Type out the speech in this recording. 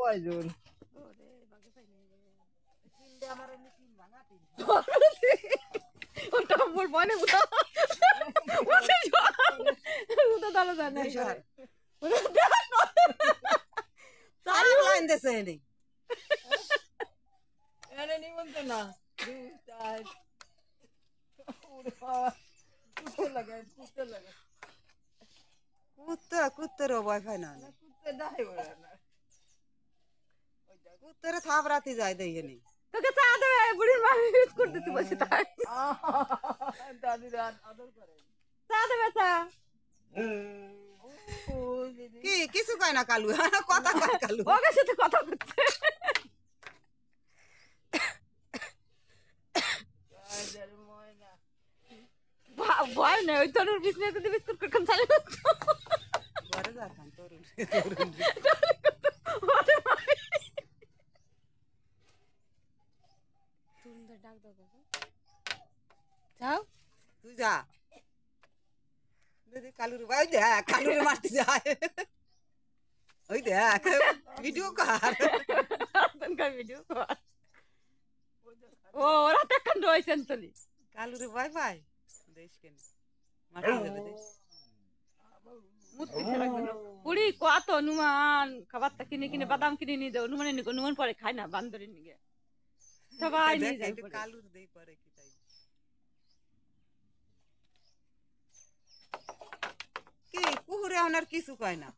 কয়জন ওরে বাগে পাই নাই রে তিনটে আমার এমনি তিন ভাঙা তিন ওটা মোর মনে উঠা উঠা দালো জানা দুইশার চালু লাইন দেছে এনে এনে নিমন্ত্র না দুই চার ওরে বাবা কুত্তে লাগে কুত্তের ওয়াইফাই না কুত্তে দাই বলে না কুত্তের থাপ রাতে যায় দেই এনে তোকে চা দেবে বুড়ির মা ইউজ করতে বসে তাই দাদি রাত আদর করে চা দেবে চা কি কিছু কয় না কালু কথা কয় কালু ওকে সাথে কথা করছে ভয় নেই ওই তরুণ বিছনে যদি বিস্কুট করে খান চালু ঘরে যা খান তরুণ সুন্দর ডাক দাও কাকা যাও তুই যা দিদি কালুর ভাই দেখ কালুর মারতে যায় ওই দেখ ভিডিও কর ভিডিও ও ওরা তখন রয়েছেন চলি কালুর ভাই ভাই দেশ কেন মারতে যাবে দেশ পুরি কত নুমান খাবারটা কিনে কিনে বাদাম কিনে নিয়ে যাও নুমানে নিকো নুমান পরে খায় না বান্দরের নিগে সবাই নিয়ে যায় কালুর দেই পরে কি তাই কি পুকুরে ওনার কিছু কয় না